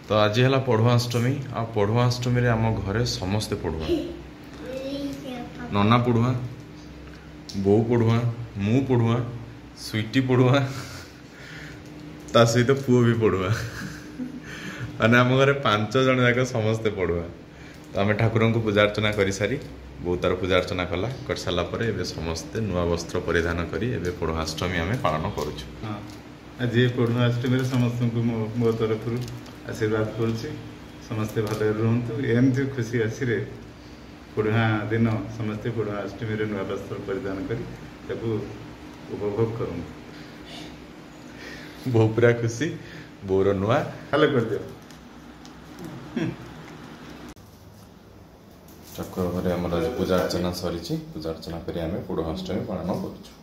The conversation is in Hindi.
तो आज है पढ़ुआष्टमी आ पढ़ुआष्टमी रे आम घरे समस्ते पढ़ुआ नना पढ़ुआ बो पढ़ुआ मु पढ़ुआ स्वीटी पढ़ुआ ता सहित पुओ भी पढ़ुआ माने आम घरे 5 जन जाक समस्ते पढ़ुआ। तो आम ठाकुर को पूजा अर्चना कर सारी बो तार पूजा अर्चना कला कर सारा पर एबे समस्ते नुआ वस्त्र परिधान करी एबे पढ़ुआष्टमी आम पालन करुछु। आज पढ़ुआष्टमी समस्त को मो तरफ आशीर्वाद करुच्ची समस्ते भले रुहतु एमती खुशी आसी पढ़ुआ दिन समस्ते पढ़ुआष्टमी नुआ वस्त्र परिधान कर उपभोग करूँ। बो पूरा खुशी बोर नुआ हेलो कर दियो ठाकुर घरे पूजा अर्चना सरी पूजा अर्चना कर पढ़ुआष्टमी पालन करुछु।